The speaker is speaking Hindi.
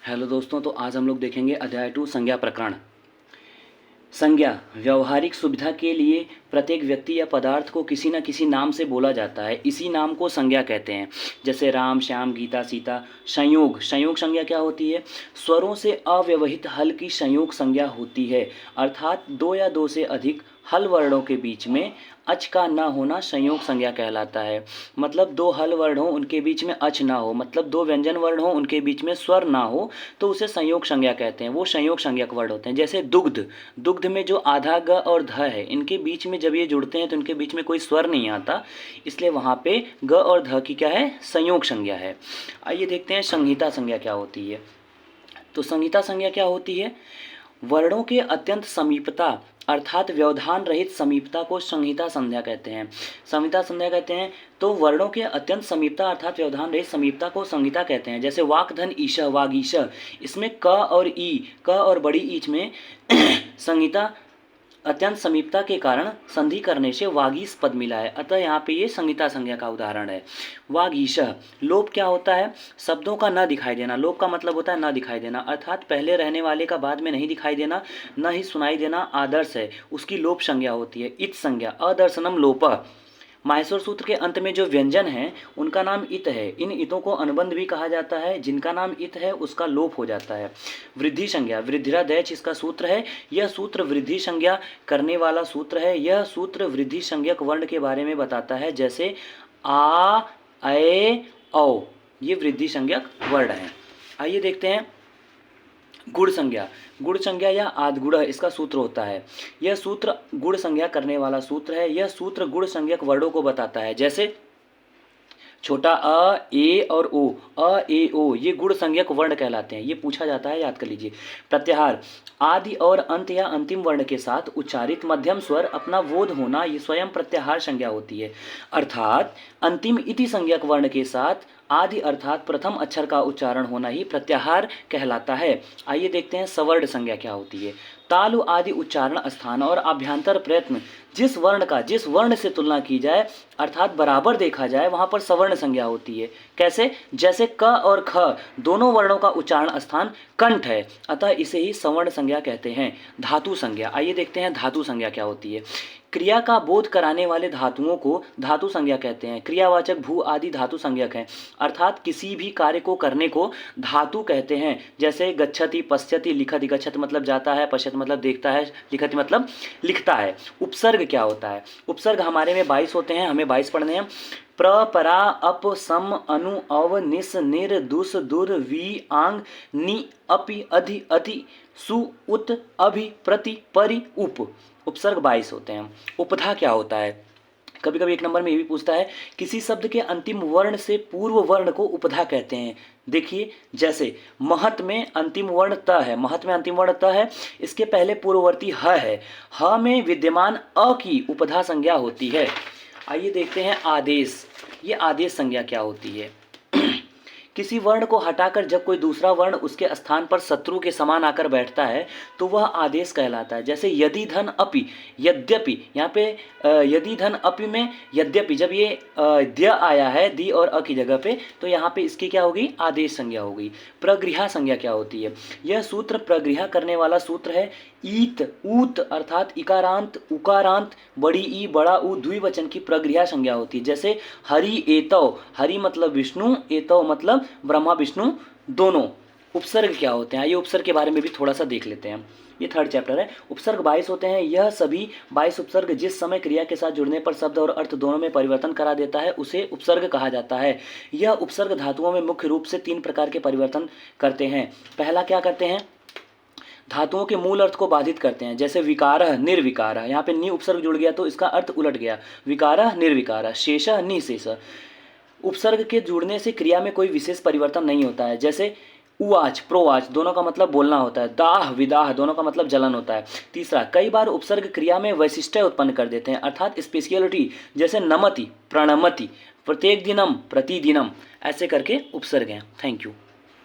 हेलो दोस्तों, तो आज हम लोग देखेंगे अध्याय 2 संज्ञा प्रकरण। संज्ञा व्यवहारिक सुविधा के लिए प्रत्येक व्यक्ति या पदार्थ को किसी न किसी नाम से बोला जाता है। इसी नाम को संज्ञा कहते हैं। जैसे राम, श्याम, गीता, सीता। संयोग संज्ञा क्या होती है? स्वरों से अव्यवहित हल की संयोग संज्ञा होती है, अर्थात दो या दो से अधिक हल वर्णों के बीच में अच का न होना संयोग संज्ञा कहलाता है। मतलब दो हल वर्ण हो, उनके बीच में अच ना हो, मतलब दो व्यंजन वर्ण हो, उनके बीच में स्वर ना हो, तो उसे संयोग संज्ञा कहते हैं। वो संयोग संज्ञक वर्ड होते हैं। जैसे दुग्ध, दुग्ध में जो आधा ग और ध है, इनके बीच में जब ये जुड़ते हैं तो इनके बीच में कोई स्वर नहीं आता, इसलिए वहाँ पे ग और ध की क्या है? संयोग संज्ञा है। आइए देखते हैं संहिता संज्ञा क्या होती है। तो संहिता संज्ञा क्या होती है? वर्णों के अत्यंत समीपता अर्थात व्यवधान रहित समीपता को संहिता संज्ञा कहते हैं। संहिता संज्ञा कहते हैं तो वर्णों के अत्यंत समीपता अर्थात व्यवधान रहित समीपता को संहिता कहते हैं। जैसे वाक्धन ईश, वागीश, इसमें क और ई, क और बड़ी ईच में संहिता अत्यंत समीपता के कारण संधि करने से वागीश पद मिला है, अतः यहाँ पे ये संहिता संज्ञा का उदाहरण है। वागीश, लोप क्या होता है? शब्दों का न दिखाई देना। लोप का मतलब होता है न दिखाई देना, अर्थात पहले रहने वाले का बाद में नहीं दिखाई देना, न ही सुनाई देना आदर्श है, उसकी लोप संज्ञा होती है। इत संज्ञा, अदर्शनम लोप। माहेश्वर सूत्र के अंत में जो व्यंजन हैं उनका नाम इत है। इन इतों को अनुबंध भी कहा जाता है। जिनका नाम इत है उसका लोप हो जाता है। वृद्धि संज्ञा, वृद्धिरादैच इसका सूत्र है। यह सूत्र वृद्धि संज्ञा करने वाला सूत्र है। यह सूत्र वृद्धि संज्ञक वर्ण के बारे में बताता है। जैसे आ, ए, औ, ये वृद्धि संज्ञक वर्ण है। आइए देखते हैं गुण संज्ञा। गुण संज्ञा या आद्गुण इसका सूत्र होता है। यह सूत्र गुण संज्ञा करने वाला सूत्र है। यह सूत्र गुण संज्ञक वर्णों को बताता है। जैसे छोटा अ, ए और ओ, अ, ए, ओ, ये गुण संज्ञक वर्ण कहलाते हैं। ये पूछा जाता है, याद कर लीजिए। प्रत्याहार, आदि और अंत या अंतिम वर्ण के साथ उच्चारित मध्यम स्वर अपना बोध होना, ये स्वयं प्रत्याहार संज्ञा होती है। अर्थात अंतिम इति संज्ञक वर्ण के साथ आदि अर्थात प्रथम अक्षर का उच्चारण होना ही प्रत्याहार कहलाता है। आइए देखते हैं सवर्ण संज्ञा क्या होती है। तालु आदि उच्चारण स्थान और आभ्यंतर प्रयत्न, जिस वर्ण से तुलना की जाए अर्थात बराबर देखा जाए, वहाँ पर सवर्ण संज्ञा होती है। कैसे? जैसे क और ख दोनों वर्णों का उच्चारण स्थान कंठ है, अतः इसे ही सवर्ण संज्ञा कहते हैं। धातु संज्ञा, आइए देखते हैं धातु संज्ञा क्या होती है। क्रिया का बोध कराने वाले धातुओं को धातु संज्ञा कहते हैं। क्रियावाचक भू आदि धातु संज्ञक हैं, अर्थात किसी भी कार्य को करने को धातु कहते हैं। जैसे गच्छति, पश्यति, लिखति। गच्छति मतलब जाता है, पश्यति मतलब देखता है, लिखति मतलब लिखता है। उपसर्ग क्या होता है? उपसर्ग हमारे में 22 होते हैं, हमें 22 पढ़ने हैं। प्र, परा, अप, सम, अनु, अव, निस, निर, दुस, दुर, वी, आंग, नि, अपि, अधि, अति, सु, उत, अभि, प्रति, परि, उप। उपसर्ग 22 होते हैं। उपधा क्या होता है? कभी कभी एक नंबर में ये भी पूछता है, किसी शब्द के अंतिम वर्ण से पूर्व वर्ण को उपधा कहते हैं। देखिए, जैसे महत में अंतिम वर्ण त है, महत में अंतिम वर्ण त है, इसके पहले पूर्ववर्ती ह है। ह में विद्यमान अ की उपधा संज्ञा होती है। आइए देखते हैं आदेश। ये आदेश संज्ञा क्या होती है? किसी वर्ण को हटाकर जब कोई दूसरा वर्ण उसके स्थान पर शत्रु के समान आकर बैठता है तो वह आदेश कहलाता है। जैसे यदि धन अपि, यद्यपि, यहाँ पे यदि धन अपि में यद्यपि, जब ये द्य आया है दी और अ की जगह पे, तो यहाँ पे इसकी क्या होगी? आदेश संज्ञा होगी। प्रगृहा संज्ञा क्या होती है? यह सूत्र प्रगृहा करने वाला सूत्र है। ईत, ऊत अर्थात इकारांत, उकारांत, बड़ी ई, बड़ा ऊ द्विवचन की प्रगृहा संज्ञा होती है। जैसे हरि एतौ, हरि मतलब विष्णु, एतौ मतलब ब्रह्मा विष्णु दोनों। उपसर्ग क्या होते हैं? ये उपसर्ग के बारे में भी थोड़ा सा देख लेते हैं। ये 3rd चैप्टर है। उपसर्ग 22 होते हैं। यह सभी 22 उपसर्ग जिस समय क्रिया के साथ जुड़ने पर शब्द और अर्थ दोनों में परिवर्तन करा देता है उसे उपसर्ग कहा जाता है। यह उपसर्ग धातुओं में मुख्य रूप से 3 प्रकार के परिवर्तन करते हैं। पहला क्या करते हैं? धातुओं के मूल अर्थ को बाधित करते हैं। जैसे विकारः, निर्विकारः, यहाँ पे नि उपसर्ग जुड़ गया तो इसका अर्थ उलट गया। विकारः, निर्विकारः। शेषः, निशेषः। उपसर्ग के जुड़ने से क्रिया में कोई विशेष परिवर्तन नहीं होता है। जैसे उवाच, प्रोवाच दोनों का मतलब बोलना होता है। दाह, विदाह दोनों का मतलब जलन होता है। तीसरा, कई बार उपसर्ग क्रिया में वैशिष्ट्य उत्पन्न कर देते हैं, अर्थात स्पेशलिटी। जैसे नमति, प्रणमति, प्रत्येक दिनम, प्रतिदिनम, ऐसे करके उपसर्ग हैं। Thank you.